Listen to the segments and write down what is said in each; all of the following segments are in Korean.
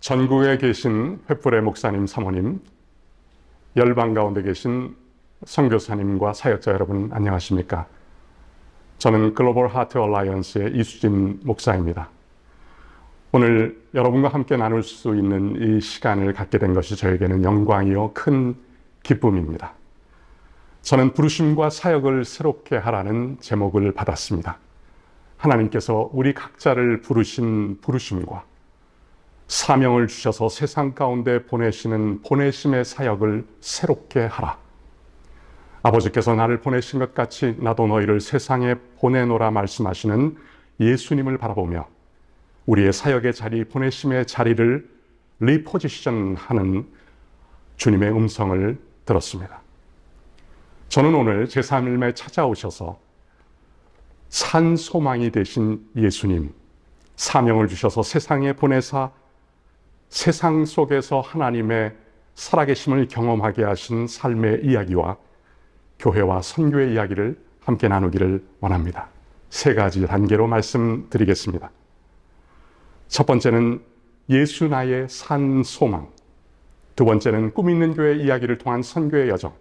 전국에 계신 횃불의 목사님, 사모님, 열방 가운데 계신 선교사님과 사역자 여러분 안녕하십니까? 저는 글로벌 하트 얼라이언스의 이수진 목사입니다. 오늘 여러분과 함께 나눌 수 있는 이 시간을 갖게 된 것이 저에게는 영광이요 큰 기쁨입니다. 저는 부르심과 사역을 새롭게 하라는 제목을 받았습니다. 하나님께서 우리 각자를 부르신 부르심과 사명을 주셔서 세상 가운데 보내시는 보내심의 사역을 새롭게 하라. 아버지께서 나를 보내신 것 같이 나도 너희를 세상에 보내노라 말씀하시는 예수님을 바라보며 우리의 사역의 자리, 보내심의 자리를 리포지션하는 주님의 음성을 들었습니다. 저는 오늘 제3일에 찾아오셔서 산 소망이 되신 예수님, 사명을 주셔서 세상에 보내사 세상 속에서 하나님의 살아계심을 경험하게 하신 삶의 이야기와 교회와 선교의 이야기를 함께 나누기를 원합니다. 세 가지 단계로 말씀드리겠습니다. 첫 번째는 예수 나의 산 소망, 두 번째는 꿈 있는 교회 이야기를 통한 선교의 여정,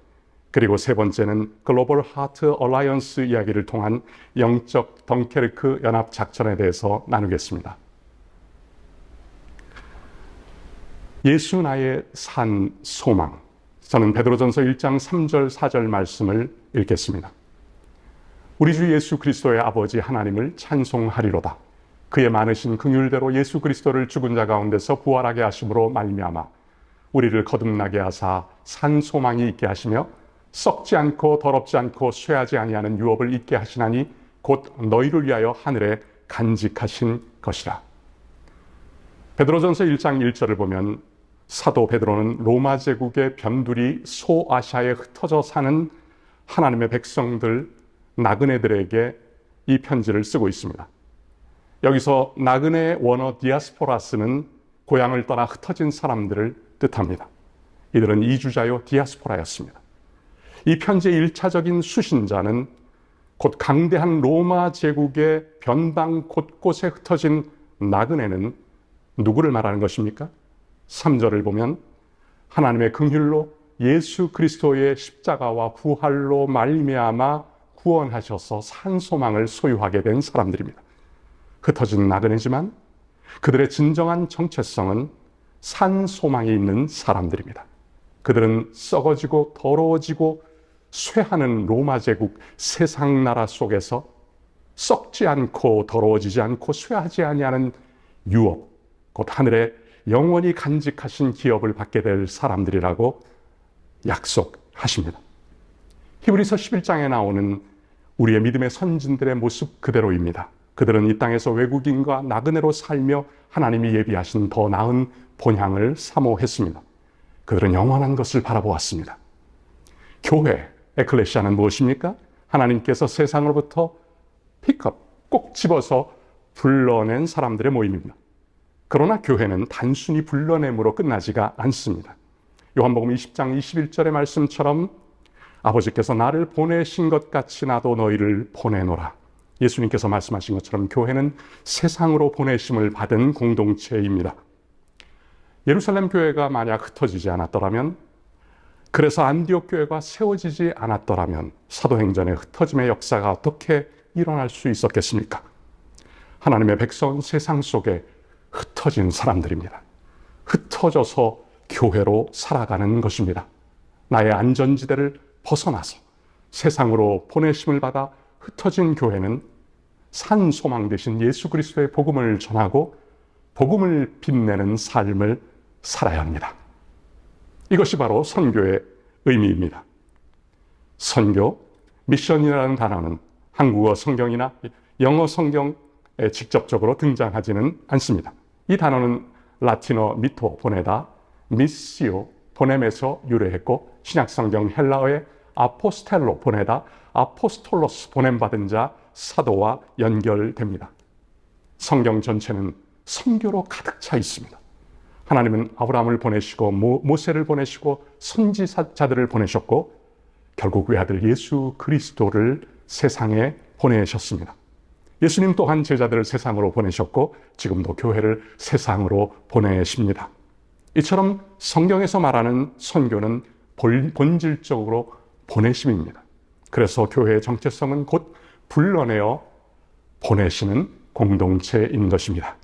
그리고 세 번째는 글로벌 하트 얼라이언스 이야기를 통한 영적 덩케르크 연합 작전에 대해서 나누겠습니다. 예수 나의 산 소망. 저는 베드로전서 1장 3절 4절 말씀을 읽겠습니다. 우리 주 예수 그리스도의 아버지 하나님을 찬송하리로다. 그의 많으신 긍휼대로 예수 그리스도를 죽은 자 가운데서 부활하게 하심으로 말미암아 우리를 거듭나게 하사 산 소망이 있게 하시며 썩지 않고 더럽지 않고 쇠하지 아니하는 유업을 있게 하시나니 곧 너희를 위하여 하늘에 간직하신 것이라. 베드로전서 1장 1절을 보면 사도 베드로는 로마 제국의 변두리 소아시아에 흩어져 사는 하나님의 백성들, 나그네들에게 이 편지를 쓰고 있습니다. 여기서 나그네 원어 디아스포라스는 고향을 떠나 흩어진 사람들을 뜻합니다. 이들은 이주자요 디아스포라였습니다. 이 편지의 1차적인 수신자는 곧 강대한 로마 제국의 변방 곳곳에 흩어진 나그네는 누구를 말하는 것입니까? 3절을 보면 하나님의 긍휼로 예수 그리스도의 십자가와 부활로 말미암아 구원하셔서 산 소망을 소유하게 된 사람들입니다. 흩어진 나그네지만 그들의 진정한 정체성은 산 소망이 있는 사람들입니다. 그들은 썩어지고 더러워지고 쇠하는 로마 제국 세상 나라 속에서 썩지 않고 더러워지지 않고 쇠하지 아니하는 유업, 곧 하늘에 영원히 간직하신 기업을 받게 될 사람들이라고 약속하십니다. 히브리서 11장에 나오는 우리의 믿음의 선진들의 모습 그대로입니다. 그들은 이 땅에서 외국인과 나그네로 살며 하나님이 예비하신 더 나은 본향을 사모했습니다. 그들은 영원한 것을 바라보았습니다. 교회, 에클레시아는 무엇입니까? 하나님께서 세상으로부터 픽업, 꼭 집어서 불러낸 사람들의 모임입니다. 그러나 교회는 단순히 불러냄으로 끝나지가 않습니다. 요한복음 20장 21절의 말씀처럼 아버지께서 나를 보내신 것 같이 나도 너희를 보내노라. 예수님께서 말씀하신 것처럼 교회는 세상으로 보내심을 받은 공동체입니다. 예루살렘 교회가 만약 흩어지지 않았더라면, 그래서 안디옥 교회가 세워지지 않았더라면 사도행전의 흩어짐의 역사가 어떻게 일어날 수 있었겠습니까? 하나님의 백성은 세상 속에 흩어진 사람들입니다. 흩어져서 교회로 살아가는 것입니다. 나의 안전지대를 벗어나서 세상으로 보내심을 받아 흩어진 교회는 산 소망 되신 예수 그리스도의 복음을 전하고 복음을 빛내는 삶을 살아야 합니다. 이것이 바로 선교의 의미입니다. 선교, 미션이라는 단어는 한국어 성경이나 영어 성경에 직접적으로 등장하지는 않습니다. 이 단어는 라틴어 미토, 보내다, 미시오, 보냄에서 유래했고 신약성경 헬라어의 아포스텔로, 보내다, 아포스톨로스, 보냄받은 자, 사도와 연결됩니다. 성경 전체는 선교로 가득 차 있습니다. 하나님은 아브라함을 보내시고 모세를 보내시고 선지자들을 보내셨고 결국 외아들 예수 그리스도를 세상에 보내셨습니다. 예수님 또한 제자들을 세상으로 보내셨고 지금도 교회를 세상으로 보내십니다. 이처럼 성경에서 말하는 선교는 본질적으로 보내심입니다. 그래서 교회의 정체성은 곧 불러내어 보내시는 공동체인 것입니다.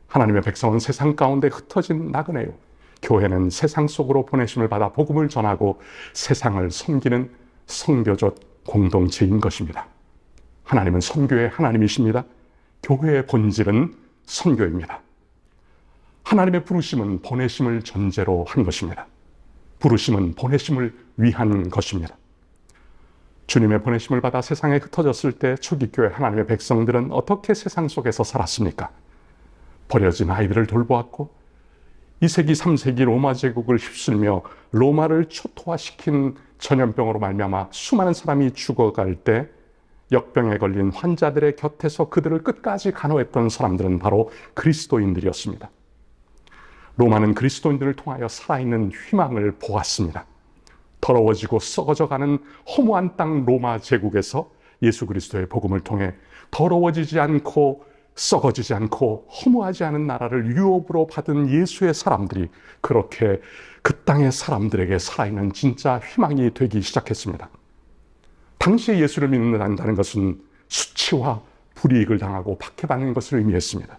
하나님의 백성은 세상 가운데 흩어진 나그네요. 교회는 세상 속으로 보내심을 받아 복음을 전하고 세상을 섬기는 선교적 공동체인 것입니다. 하나님은 선교의 하나님이십니다. 교회의 본질은 선교입니다. 하나님의 부르심은 보내심을 전제로 한 것입니다. 부르심은 보내심을 위한 것입니다. 주님의 보내심을 받아 세상에 흩어졌을 때 초기 교회 하나님의 백성들은 어떻게 세상 속에서 살았습니까? 버려진 아이들을 돌보았고 2세기, 3세기 로마 제국을 휩쓸며 로마를 초토화시킨 전염병으로 말미암아 수많은 사람이 죽어갈 때 역병에 걸린 환자들의 곁에서 그들을 끝까지 간호했던 사람들은 바로 그리스도인들이었습니다. 로마는 그리스도인들을 통하여 살아있는 희망을 보았습니다. 더러워지고 썩어져가는 허무한 땅 로마 제국에서 예수 그리스도의 복음을 통해 더러워지지 않고 썩어지지 않고 허무하지 않은 나라를 유업으로 받은 예수의 사람들이 그렇게 그 땅의 사람들에게 살아있는 진짜 희망이 되기 시작했습니다. 당시에 예수를 믿는다는 것은 수치와 불이익을 당하고 박해받는 것을 의미했습니다.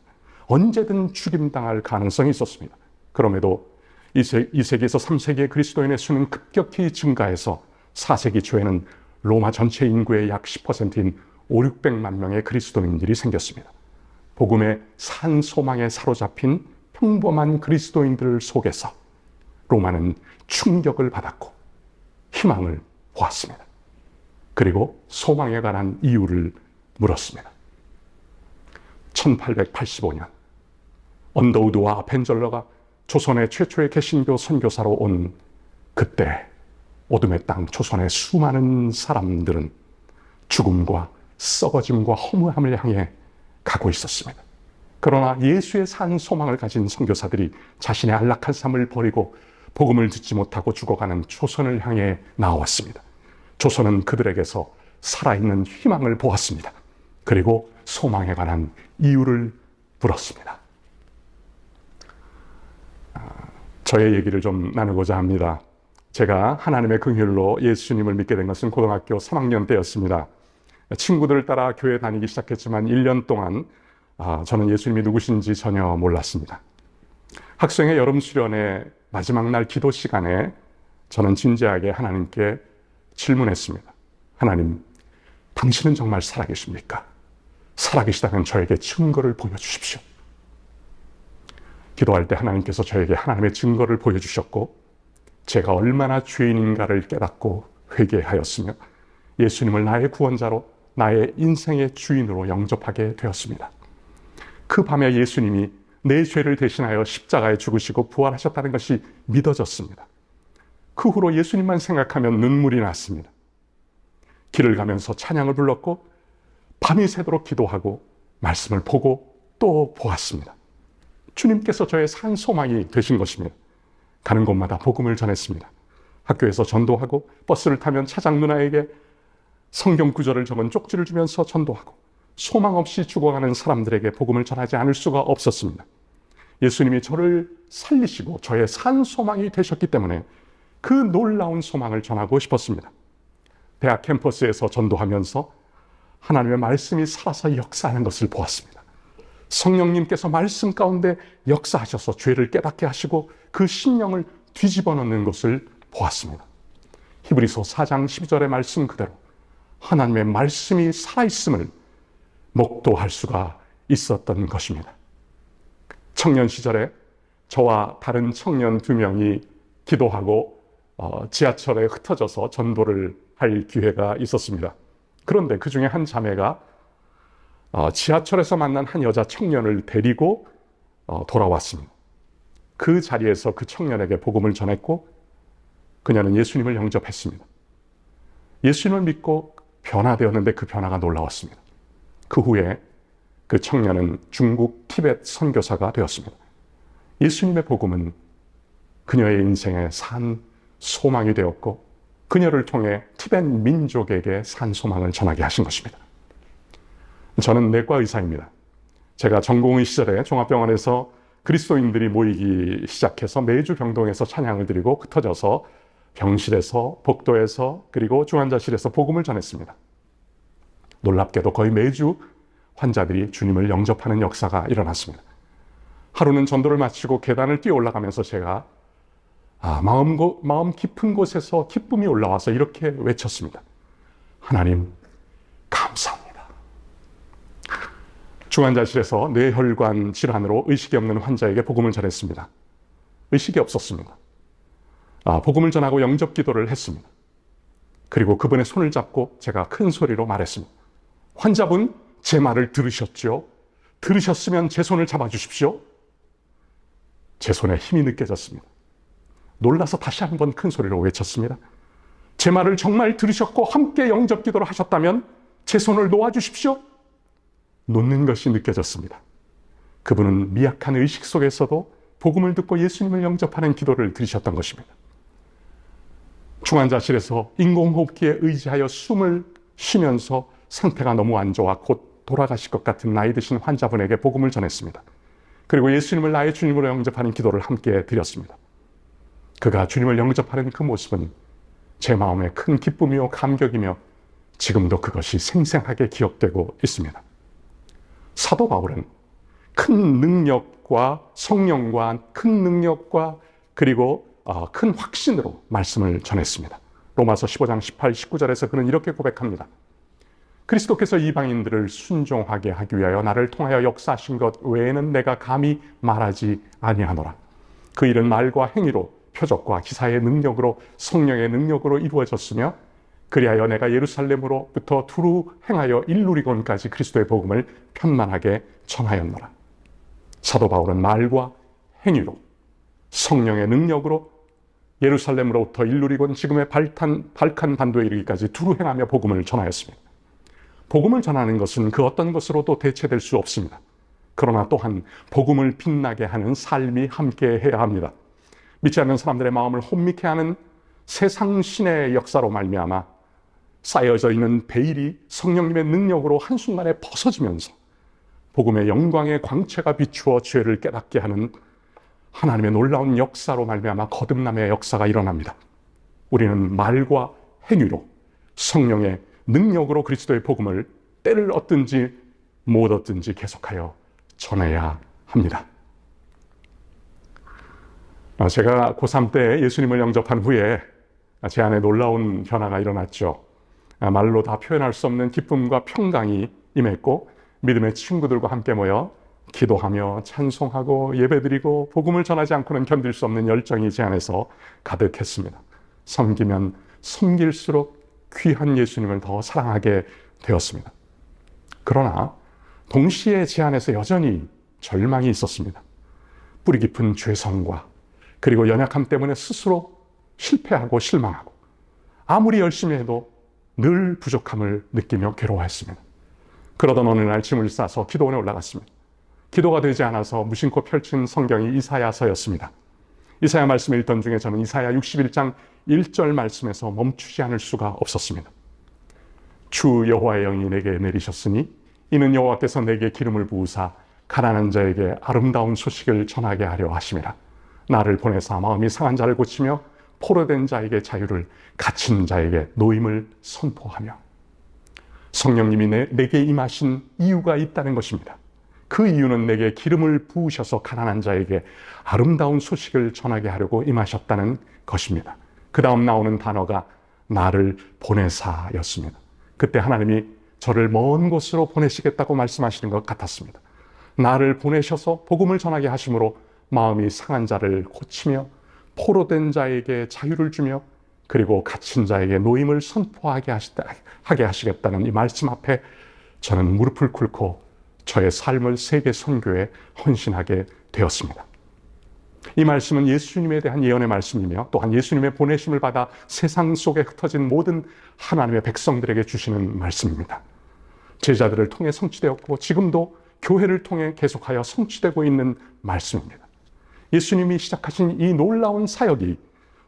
언제든 죽임당할 가능성이 있었습니다. 그럼에도 2세기에서 3세기의 그리스도인의 수는 급격히 증가해서 4세기 초에는 로마 전체 인구의 약 10%인 500~600만 명의 그리스도인들이 생겼습니다. 복음의 산 소망에 사로잡힌 평범한 그리스도인들 속에서 로마는 충격을 받았고 희망을 보았습니다. 그리고 소망에 관한 이유를 물었습니다. 1885년 언더우드와 벤절러가 조선의 최초의 개신교 선교사로 온 그때 어둠의 땅 조선의 수많은 사람들은 죽음과 썩어짐과 허무함을 향해 가고 있었습니다. 그러나 예수의 산 소망을 가진 선교사들이 자신의 안락한 삶을 버리고 복음을 듣지 못하고 죽어가는 조선을 향해 나왔습니다. 조선은 그들에게서 살아있는 희망을 보았습니다. 그리고 소망에 관한 이유를 물었습니다. 저의 얘기를 좀 나누고자 합니다. 제가 하나님의 긍휼로 예수님을 믿게 된 것은 고등학교 3학년 때였습니다. 친구들을 따라 교회 다니기 시작했지만 1년 동안 저는 예수님이 누구신지 전혀 몰랐습니다. 학생의 여름 수련의 마지막 날 기도 시간에 저는 진지하게 하나님께 질문했습니다. 하나님, 당신은 정말 살아계십니까? 살아계시다면 저에게 증거를 보여주십시오. 기도할 때 하나님께서 저에게 하나님의 증거를 보여주셨고 제가 얼마나 죄인인가를 깨닫고 회개하였으며 예수님을 나의 구원자로 나의 인생의 주인으로 영접하게 되었습니다. 그 밤에 예수님이 내 죄를 대신하여 십자가에 죽으시고 부활하셨다는 것이 믿어졌습니다. 그 후로 예수님만 생각하면 눈물이 났습니다. 길을 가면서 찬양을 불렀고 밤이 새도록 기도하고 말씀을 보고 또 보았습니다. 주님께서 저의 산 소망이 되신 것입니다. 가는 곳마다 복음을 전했습니다. 학교에서 전도하고 버스를 타면 차장 누나에게 성경 구절을 적은 쪽지를 주면서 전도하고 소망 없이 죽어가는 사람들에게 복음을 전하지 않을 수가 없었습니다. 예수님이 저를 살리시고 저의 산 소망이 되셨기 때문에 그 놀라운 소망을 전하고 싶었습니다. 대학 캠퍼스에서 전도하면서 하나님의 말씀이 살아서 역사하는 것을 보았습니다. 성령님께서 말씀 가운데 역사하셔서 죄를 깨닫게 하시고 그 심령을 뒤집어 놓는 것을 보았습니다. 히브리서 4장 12절의 말씀 그대로 하나님의 말씀이 살아있음을 목도할 수가 있었던 것입니다. 청년 시절에 저와 다른 청년 2명이 기도하고 지하철에 흩어져서 전도를 할 기회가 있었습니다. 그런데 그 중에 한 자매가 지하철에서 만난 한 여자 청년을 데리고 돌아왔습니다. 그 자리에서 그 청년에게 복음을 전했고 그녀는 예수님을 영접했습니다. 예수님을 믿고 변화되었는데 그 변화가 놀라웠습니다. 그 후에 그 청년은 중국 티벳 선교사가 되었습니다. 예수님의 복음은 그녀의 인생에 산 소망이 되었고 그녀를 통해 티벳 민족에게 산 소망을 전하게 하신 것입니다. 저는 내과 의사입니다. 제가 전공의 시절에 종합병원에서 그리스도인들이 모이기 시작해서 매주 병동에서 찬양을 드리고 흩어져서 병실에서, 복도에서, 그리고 중환자실에서 복음을 전했습니다. 놀랍게도 거의 매주 환자들이 주님을 영접하는 역사가 일어났습니다. 하루는 전도를 마치고 계단을 뛰어 올라가면서 제가 마음 깊은 곳에서 기쁨이 올라와서 이렇게 외쳤습니다. 하나님, 감사합니다. 중환자실에서 뇌혈관 질환으로 의식이 없는 환자에게 복음을 전했습니다. 의식이 없었습니다. 복음을 전하고 영접 기도를 했습니다. 그리고 그분의 손을 잡고 제가 큰 소리로 말했습니다. 환자분, 제 말을 들으셨죠? 들으셨으면 제 손을 잡아주십시오. 제 손에 힘이 느껴졌습니다. 놀라서 다시 한번 큰 소리로 외쳤습니다. 제 말을 정말 들으셨고 함께 영접 기도를 하셨다면 제 손을 놓아주십시오. 놓는 것이 느껴졌습니다. 그분은 미약한 의식 속에서도 복음을 듣고 예수님을 영접하는 기도를 드리셨던 것입니다. 중환자실에서 인공호흡기에 의지하여 숨을 쉬면서 상태가 너무 안 좋아 곧 돌아가실 것 같은 나이 드신 환자분에게 복음을 전했습니다. 그리고 예수님을 나의 주님으로 영접하는 기도를 함께 드렸습니다. 그가 주님을 영접하는 그 모습은 제 마음에 큰 기쁨이요 감격이며 지금도 그것이 생생하게 기억되고 있습니다. 사도 바울은 큰 능력과 성령과 큰 능력과 그리고 큰 확신으로 말씀을 전했습니다. 로마서 15장 18, 19절에서 그는 이렇게 고백합니다. 그리스도께서 이방인들을 순종하게 하기 위하여 나를 통하여 역사하신 것 외에는 내가 감히 말하지 아니하노라. 그 일은 말과 행위로 표적과 기사의 능력으로 성령의 능력으로 이루어졌으며 그리하여 내가 예루살렘으로부터 두루 행하여 일루리곤까지 그리스도의 복음을 편만하게 전하였노라. 사도 바울은 말과 행위로 성령의 능력으로 예루살렘으로부터 일루리곤 지금의 발칸 반도에 이르기까지 두루 행하며 복음을 전하였습니다. 복음을 전하는 것은 그 어떤 것으로도 대체될 수 없습니다. 그러나 또한 복음을 빛나게 하는 삶이 함께 해야 합니다. 믿지 않는 사람들의 마음을 혼미케 하는 세상 신의 역사로 말미암아 쌓여져 있는 베일이 성령님의 능력으로 한순간에 벗어지면서 복음의 영광의 광채가 비추어 죄를 깨닫게 하는 하나님의 놀라운 역사로 말미암아 거듭남의 역사가 일어납니다. 우리는 말과 행위로 성령의 능력으로 그리스도의 복음을 때를 얻든지 못 얻든지 계속하여 전해야 합니다. 제가 고3 때 예수님을 영접한 후에 제 안에 놀라운 변화가 일어났죠. 말로 다 표현할 수 없는 기쁨과 평강이 임했고 믿음의 친구들과 함께 모여 기도하며 찬송하고 예배드리고 복음을 전하지 않고는 견딜 수 없는 열정이 제 안에서 가득했습니다. 섬기면 섬길수록 귀한 예수님을 더 사랑하게 되었습니다. 그러나 동시에 제 안에서 여전히 절망이 있었습니다. 뿌리 깊은 죄성과 그리고 연약함 때문에 스스로 실패하고 실망하고 아무리 열심히 해도 늘 부족함을 느끼며 괴로워했습니다. 그러던 어느 날 짐을 싸서 기도원에 올라갔습니다. 기도가 되지 않아서 무심코 펼친 성경이 이사야서였습니다. 이사야 말씀을 읽던 중에 저는 이사야 61장 1절 말씀에서 멈추지 않을 수가 없었습니다. 주 여호와의 영이 내게 내리셨으니 이는 여호와께서 내게 기름을 부으사 가난한 자에게 아름다운 소식을 전하게 하려 하심이라. 나를 보내사 마음이 상한 자를 고치며 포로된 자에게 자유를, 갇힌 자에게 노임을 선포하며. 성령님이 내게 임하신 이유가 있다는 것입니다. 그 이유는 내게 기름을 부으셔서 가난한 자에게 아름다운 소식을 전하게 하려고 임하셨다는 것입니다. 그 다음 나오는 단어가 나를 보내사였습니다. 그때 하나님이 저를 먼 곳으로 보내시겠다고 말씀하시는 것 같았습니다. 나를 보내셔서 복음을 전하게 하심으로 마음이 상한 자를 고치며 포로된 자에게 자유를 주며 그리고 갇힌 자에게 노임을 선포하게 하시겠다는 이 말씀 앞에 저는 무릎을 꿇고 저의 삶을 세계 선교에 헌신하게 되었습니다. 이 말씀은 예수님에 대한 예언의 말씀이며 또한 예수님의 보내심을 받아 세상 속에 흩어진 모든 하나님의 백성들에게 주시는 말씀입니다. 제자들을 통해 성취되었고 지금도 교회를 통해 계속하여 성취되고 있는 말씀입니다. 예수님이 시작하신 이 놀라운 사역이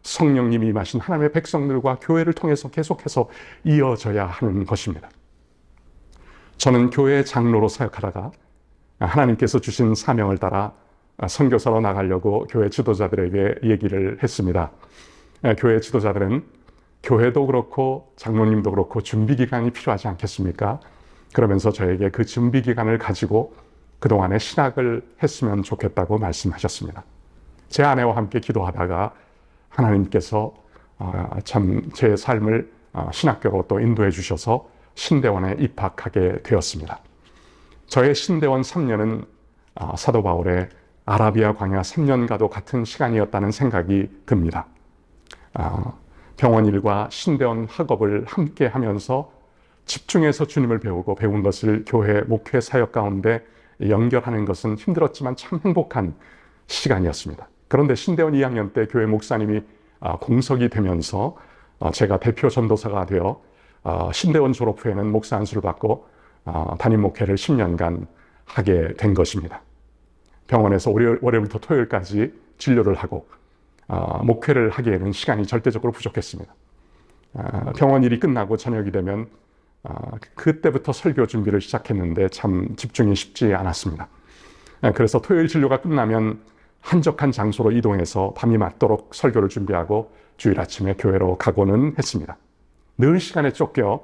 성령님이 임하신 하나님의 백성들과 교회를 통해서 계속해서 이어져야 하는 것입니다. 저는 교회 장로로 사역하다가 하나님께서 주신 사명을 따라 선교사로 나가려고 교회 지도자들에게 얘기를 했습니다. 교회 지도자들은 교회도 그렇고 장로님도 그렇고 준비 기간이 필요하지 않겠습니까? 그러면서 저에게 그 준비 기간을 가지고 그동안에 신학을 했으면 좋겠다고 말씀하셨습니다. 제 아내와 함께 기도하다가 하나님께서 참 제 삶을 신학교로 또 인도해 주셔서 신대원에 입학하게 되었습니다. 저의 신대원 3년은 사도 바울의 아라비아 광야 3년과도 같은 시간이었다는 생각이 듭니다. 병원 일과 신대원 학업을 함께 하면서 집중해서 주님을 배우고 배운 것을 교회 목회 사역 가운데 연결하는 것은 힘들었지만 참 행복한 시간이었습니다. 그런데 신대원 2학년 때 교회 목사님이 공석이 되면서 제가 대표 전도사가 되어 신대원 졸업 후에는 목사 안수를 받고 담임 목회를 10년간 하게 된 것입니다. 병원에서 월요일부터 토요일까지 진료를 하고 목회를 하기에는 시간이 절대적으로 부족했습니다. 병원 일이 끝나고 저녁이 되면 그때부터 설교 준비를 시작했는데 참 집중이 쉽지 않았습니다. 그래서 토요일 진료가 끝나면 한적한 장소로 이동해서 밤이 맞도록 설교를 준비하고 주일 아침에 교회로 가고는 했습니다. 늘 시간에 쫓겨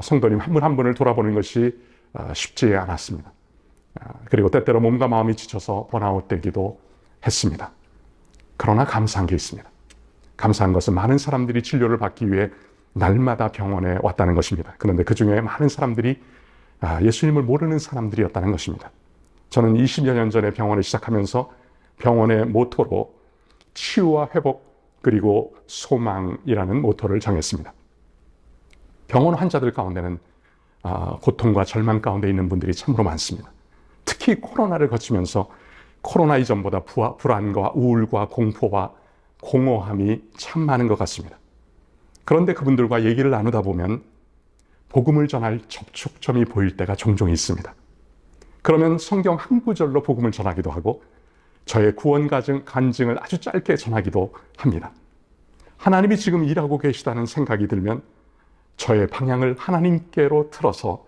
성도님 한 분 한 분을 돌아보는 것이 쉽지 않았습니다. 그리고 때때로 몸과 마음이 지쳐서 번아웃 되기도 했습니다. 그러나 감사한 게 있습니다. 감사한 것은 많은 사람들이 진료를 받기 위해 날마다 병원에 왔다는 것입니다. 그런데 그 중에 많은 사람들이 예수님을 모르는 사람들이었다는 것입니다. 저는 20여 년 전에 병원을 시작하면서 병원의 모토로 치유와 회복 그리고 소망이라는 모토를 정했습니다. 병원 환자들 가운데는 고통과 절망 가운데 있는 분들이 참으로 많습니다. 특히 코로나를 거치면서 코로나 이전보다 불안과 우울과 공포와 공허함이 참 많은 것 같습니다. 그런데 그분들과 얘기를 나누다 보면 복음을 전할 접촉점이 보일 때가 종종 있습니다. 그러면 성경 한 구절로 복음을 전하기도 하고 저의 구원 간증을 아주 짧게 전하기도 합니다. 하나님이 지금 일하고 계시다는 생각이 들면 저의 방향을 하나님께로 틀어서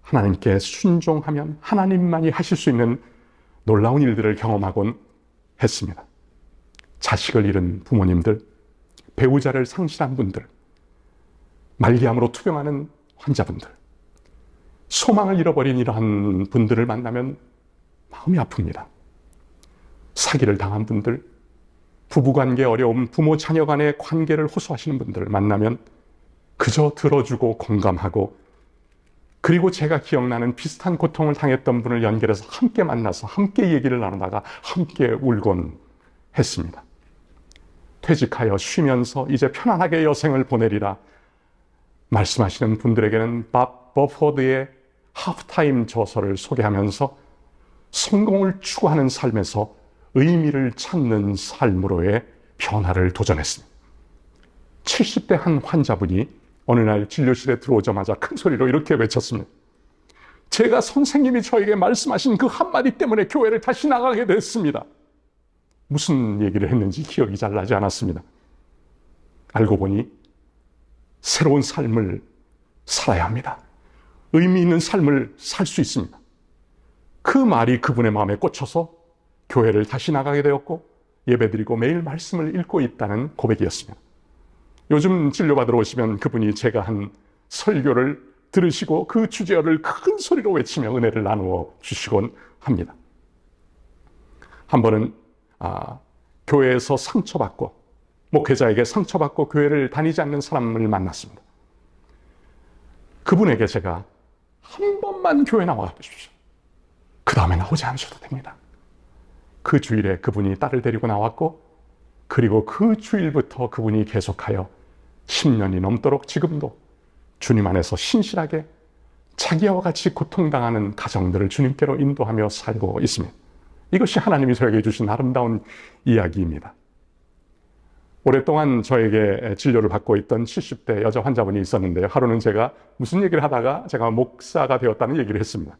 하나님께 순종하면 하나님만이 하실 수 있는 놀라운 일들을 경험하곤 했습니다. 자식을 잃은 부모님들, 배우자를 상실한 분들, 말기암으로 투병하는 환자분들, 소망을 잃어버린 이러한 분들을 만나면 마음이 아픕니다. 사기를 당한 분들, 부부관계 어려움, 부모 자녀 간의 관계를 호소하시는 분들을 만나면 그저 들어주고 공감하고 그리고 제가 기억나는 비슷한 고통을 당했던 분을 연결해서 함께 만나서 함께 얘기를 나누다가 함께 울곤 했습니다. 퇴직하여 쉬면서 이제 편안하게 여생을 보내리라 말씀하시는 분들에게는 밥 버퍼드의 하프타임 저서를 소개하면서 성공을 추구하는 삶에서 의미를 찾는 삶으로의 변화를 도전했습니다. 70대 한 환자분이 어느 날 진료실에 들어오자마자 큰 소리로 이렇게 외쳤습니다. 제가 선생님이 저에게 말씀하신 그 한마디 때문에 교회를 다시 나가게 됐습니다. 무슨 얘기를 했는지 기억이 잘 나지 않았습니다. 알고 보니 새로운 삶을 살아야 합니다. 의미 있는 삶을 살 수 있습니다. 그 말이 그분의 마음에 꽂혀서 교회를 다시 나가게 되었고 예배드리고 매일 말씀을 읽고 있다는 고백이었습니다. 요즘 진료받으러 오시면 그분이 제가 한 설교를 들으시고 그 주제어를 큰 소리로 외치며 은혜를 나누어 주시곤 합니다. 한 번은 교회에서 상처받고 목회자에게 상처받고 교회를 다니지 않는 사람을 만났습니다. 그분에게 제가 한 번만 교회 나와 보십시오. 그 다음에 나오지 않으셔도 됩니다. 그 주일에 그분이 딸을 데리고 나왔고 그리고 그 주일부터 그분이 계속하여 10년이 넘도록 지금도 주님 안에서 신실하게 자기와 같이 고통당하는 가정들을 주님께로 인도하며 살고 있습니다. 이것이 하나님이 저에게 주신 아름다운 이야기입니다. 오랫동안 저에게 진료를 받고 있던 70대 여자 환자분이 있었는데요. 하루는 제가 무슨 얘기를 하다가 제가 목사가 되었다는 얘기를 했습니다.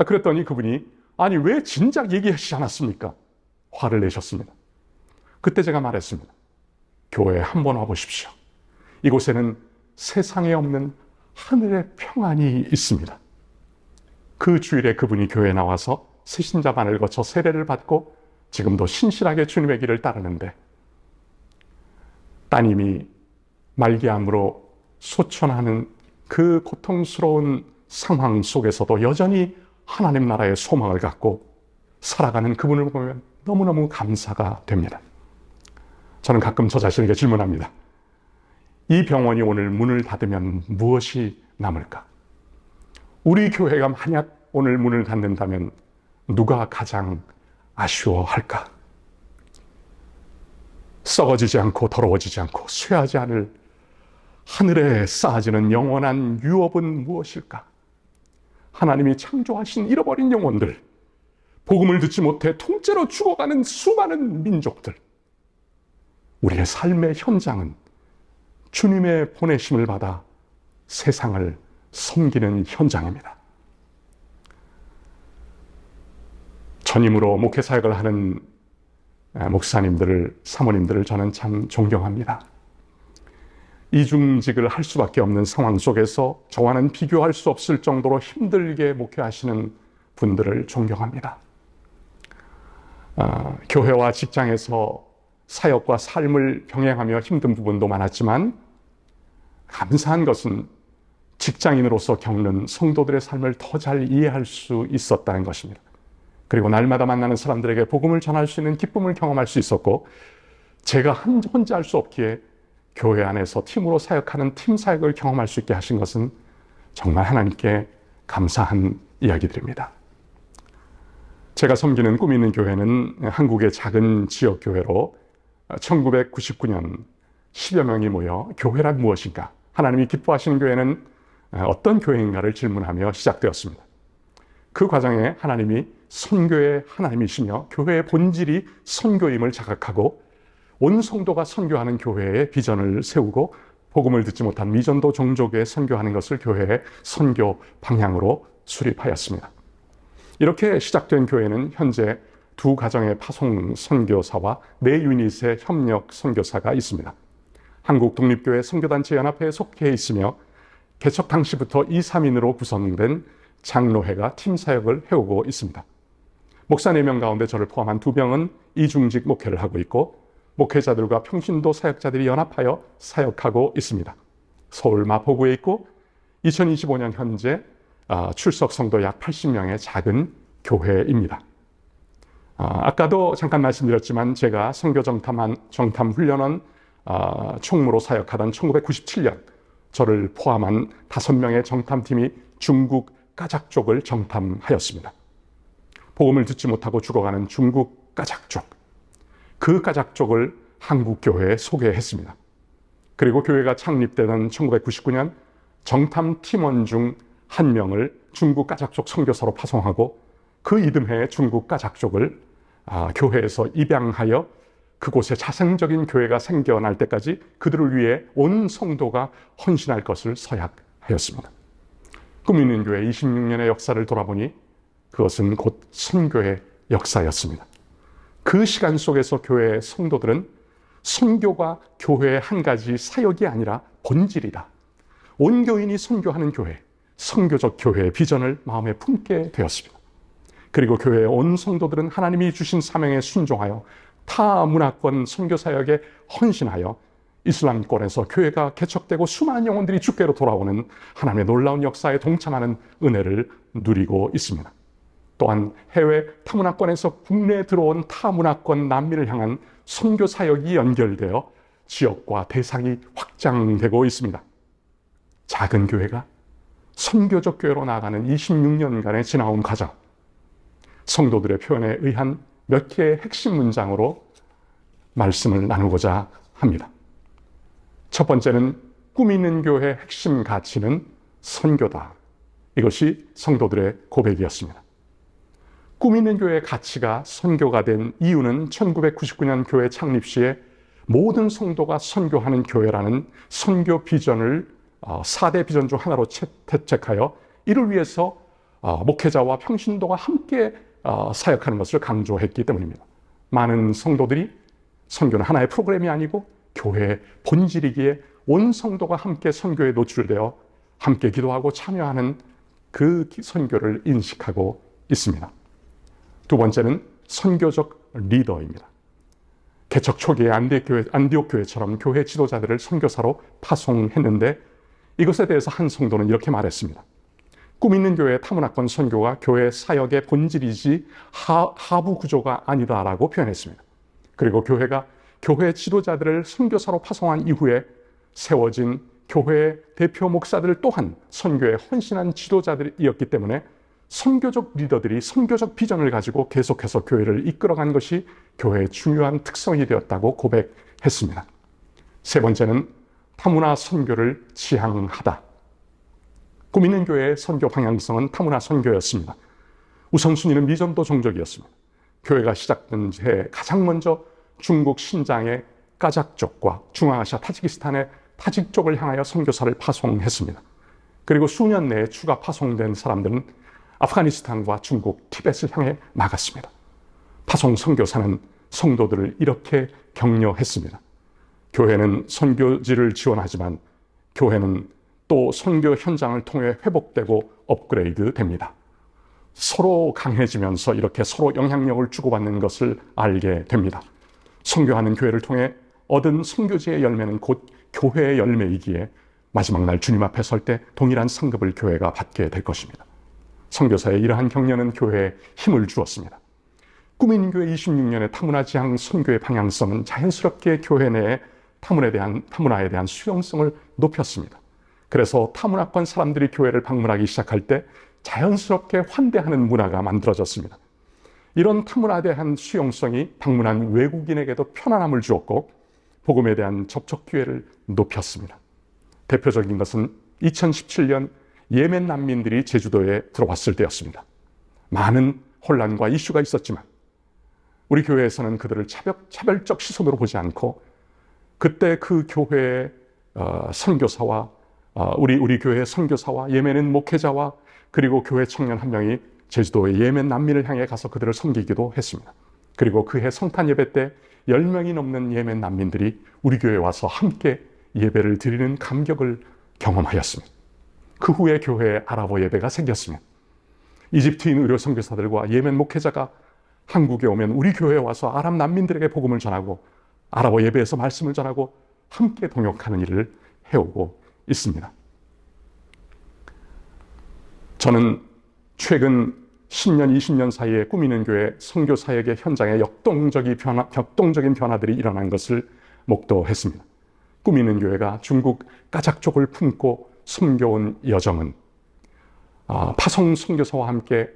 그랬더니 그분이 아니 왜 진작 얘기하시지 않았습니까? 화를 내셨습니다. 그때 제가 말했습니다. 교회에 한번 와보십시오. 이곳에는 세상에 없는 하늘의 평안이 있습니다. 그 주일에 그분이 교회에 나와서 새신자반을 거쳐 세례를 받고 지금도 신실하게 주님의 길을 따르는데, 따님이 말기암으로 소천하는 그 고통스러운 상황 속에서도 여전히 하나님 나라의 소망을 갖고 살아가는 그분을 보면 너무너무 감사가 됩니다. 저는 가끔 저 자신에게 질문합니다. 이 병원이 오늘 문을 닫으면 무엇이 남을까? 우리 교회가 만약 오늘 문을 닫는다면 누가 가장 아쉬워할까? 썩어지지 않고 더러워지지 않고 쇠하지 않을 하늘에 쌓아지는 영원한 유업은 무엇일까? 하나님이 창조하신 잃어버린 영혼들, 복음을 듣지 못해 통째로 죽어가는 수많은 민족들, 우리의 삶의 현장은 주님의 보내심을 받아 세상을 섬기는 현장입니다. 전임으로 목회사역을 하는 목사님들을, 사모님들을 저는 참 존경합니다. 이중직을 할 수밖에 없는 상황 속에서 저와는 비교할 수 없을 정도로 힘들게 목회하시는 분들을 존경합니다. 교회와 직장에서 사역과 삶을 병행하며 힘든 부분도 많았지만 감사한 것은 직장인으로서 겪는 성도들의 삶을 더 잘 이해할 수 있었다는 것입니다. 그리고 날마다 만나는 사람들에게 복음을 전할 수 있는 기쁨을 경험할 수 있었고, 제가 혼자 할 수 없기에 교회 안에서 팀으로 사역하는 팀 사역을 경험할 수 있게 하신 것은 정말 하나님께 감사한 이야기들입니다. 제가 섬기는 꿈이 있는 교회는 한국의 작은 지역교회로 1999년 10여 명이 모여 교회란 무엇인가, 하나님이 기뻐하시는 교회는 어떤 교회인가를 질문하며 시작되었습니다. 그 과정에 하나님이 선교의 하나님이시며 교회의 본질이 선교임을 자각하고 온 성도가 선교하는 교회의 비전을 세우고 복음을 듣지 못한 미전도 종족에 선교하는 것을 교회의 선교 방향으로 수립하였습니다. 이렇게 시작된 교회는 현재 2가정의 파송 선교사와 4유닛의 협력 선교사가 있습니다. 한국 독립교회 선교단체 연합회에 속해 있으며 개척 당시부터 2, 3인으로 구성된 장로회가 팀 사역을 해오고 있습니다. 목사 4명 가운데 저를 포함한 2명은 이중직 목회를 하고 있고, 목회자들과 평신도 사역자들이 연합하여 사역하고 있습니다. 서울 마포구에 있고 2025년 현재 출석 성도 약 80명의 작은 교회입니다. 아까도 잠깐 말씀드렸지만 제가 선교 정탐 훈련원 총무로 사역하던 1997년 저를 포함한 5명의 정탐팀이 중국 까작족을 정탐하였습니다. 복음을 듣지 못하고 죽어가는 중국 까작족, 그 까작족을 한국교회에 소개했습니다. 그리고 교회가 창립되던 1999년 정탐 팀원 중 1명을 중국 까작족 선교사로 파송하고, 그 이듬해에 중국 까작족을 교회에서 입양하여 그곳에 자생적인 교회가 생겨날 때까지 그들을 위해 온 성도가 헌신할 것을 서약하였습니다. 꿈 있는 교회 26년의 역사를 돌아보니 그것은 곧 선교의 역사였습니다. 그 시간 속에서 교회의 성도들은 선교가 교회의 한 가지 사역이 아니라 본질이다, 온 교인이 선교하는 교회, 선교적 교회의 비전을 마음에 품게 되었습니다. 그리고 교회의 온 성도들은 하나님이 주신 사명에 순종하여 타 문화권 선교 사역에 헌신하여 이슬람권에서 교회가 개척되고 수많은 영혼들이 주께로 돌아오는 하나님의 놀라운 역사에 동참하는 은혜를 누리고 있습니다. 또한 해외 타문화권에서 국내에 들어온 타문화권 난민을 향한 선교 사역이 연결되어 지역과 대상이 확장되고 있습니다. 작은 교회가 선교적 교회로 나아가는 26년간의 지나온 과정, 성도들의 표현에 의한 몇 개의 핵심 문장으로 말씀을 나누고자 합니다. 첫 번째는 꿈 있는 교회의 핵심 가치는 선교다. 이것이 성도들의 고백이었습니다. 꿈 있는 교회의 가치가 선교가 된 이유는 1999년 교회 창립 시에 모든 성도가 선교하는 교회라는 선교 비전을 4대 비전 중 하나로 채택하여 이를 위해서 목회자와 평신도가 함께 사역하는 것을 강조했기 때문입니다. 많은 성도들이 선교는 하나의 프로그램이 아니고 교회의 본질이기에 온 성도가 함께 선교에 노출되어 함께 기도하고 참여하는 그 선교를 인식하고 있습니다. 두 번째는 선교적 리더입니다. 개척 초기에 안디옥 교회처럼 교회 지도자들을 선교사로 파송했는데 이것에 대해서 한 성도는 이렇게 말했습니다. 꿈 있는 교회의 타문화권 선교가 교회 사역의 본질이지 하부 구조가 아니다라고 표현했습니다. 그리고 교회가 교회 지도자들을 선교사로 파송한 이후에 세워진 교회의 대표 목사들 또한 선교에 헌신한 지도자들이었기 때문에 선교적 리더들이 선교적 비전을 가지고 계속해서 교회를 이끌어간 것이 교회의 중요한 특성이 되었다고 고백했습니다. 세 번째는 타문화 선교를 지향하다. 꿈 있는 교회의 선교 방향성은 타문화 선교였습니다. 우선순위는 미전도 종족이었습니다. 교회가 시작된 해 가장 먼저 중국 신장의 까작족과 중앙아시아 타지키스탄의 타직족을 향하여 선교사를 파송했습니다. 그리고 수년 내에 추가 파송된 사람들은 아프가니스탄과 중국, 티벳을 향해 나갔습니다. 파송 선교사는 성도들을 이렇게 격려했습니다. 교회는 선교지를 지원하지만 교회는 또 선교 현장을 통해 회복되고 업그레이드 됩니다. 서로 강해지면서 이렇게 서로 영향력을 주고받는 것을 알게 됩니다. 선교하는 교회를 통해 얻은 선교지의 열매는 곧 교회의 열매이기에 마지막 날 주님 앞에 설 때 동일한 상급을 교회가 받게 될 것입니다. 선교사의 이러한 격려는 교회에 힘을 주었습니다. 꿈 있는 교회 26년의 타문화 지향 선교의 방향성은 자연스럽게 교회 내에 타문화에 대한 수용성을 높였습니다. 그래서 타문화권 사람들이 교회를 방문하기 시작할 때 자연스럽게 환대하는 문화가 만들어졌습니다. 이런 타문화에 대한 수용성이 방문한 외국인에게도 편안함을 주었고 복음에 대한 접촉 기회를 높였습니다. 대표적인 것은 2017년 예멘 난민들이 제주도에 들어왔을 때였습니다. 많은 혼란과 이슈가 있었지만 우리 교회에서는 그들을 차별적 시선으로 보지 않고 그때 그 교회의 선교사와 우리 교회의 선교사와 예멘인 목회자와 그리고 교회 청년 한 명이 제주도의 예멘 난민을 향해 가서 그들을 섬기기도 했습니다. 그리고 그해 성탄 예배 때 10명이 넘는 예멘 난민들이 우리 교회에 와서 함께 예배를 드리는 감격을 경험하였습니다. 그 후에 교회에 아랍어 예배가 생겼으면 이집트인 의료 선교사들과 예멘 목회자가 한국에 오면 우리 교회에 와서 아랍 난민들에게 복음을 전하고 아랍어 예배에서 말씀을 전하고 함께 동역하는 일을 해오고 있습니다. 저는 최근 10년, 20년 사이에 꾸미는 교회 선교사역의 현장에 격동적인 변화들이 일어난 것을 목도했습니다. 꾸미는 교회가 중국 까작족을 품고 섬겨온 여정은 파송 선교사와 함께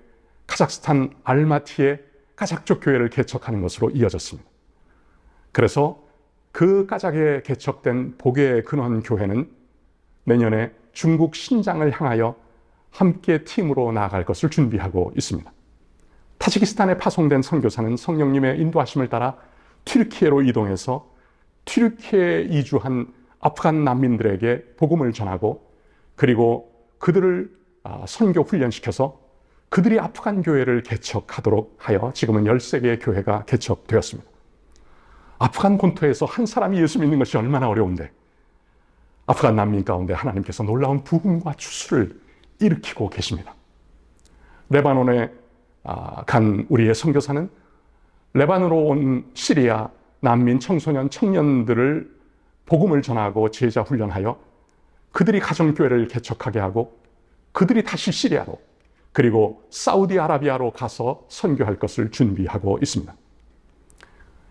카자흐스탄 알마티의 까작족 교회를 개척하는 것으로 이어졌습니다. 그래서 그 까작에 개척된 복의 근원 교회는 내년에 중국 신장을 향하여 함께 팀으로 나아갈 것을 준비하고 있습니다. 타지키스탄에 파송된 선교사는 성령님의 인도하심을 따라 튀르키예로 이동해서 튀르키예에 이주한 아프간 난민들에게 복음을 전하고 그리고 그들을 선교 훈련시켜서 그들이 아프간 교회를 개척하도록 하여 지금은 13개의 교회가 개척되었습니다. 아프간 본토에서 한 사람이 예수 믿는 것이 얼마나 어려운데 아프간 난민 가운데 하나님께서 놀라운 부흥과 추수를 일으키고 계십니다. 레바논에 간 우리의 선교사는 레바논으로 온 시리아 난민 청소년 청년들을 복음을 전하고 제자 훈련하여 그들이 가정교회를 개척하게 하고 그들이 다시 시리아로 그리고 사우디아라비아로 가서 선교할 것을 준비하고 있습니다.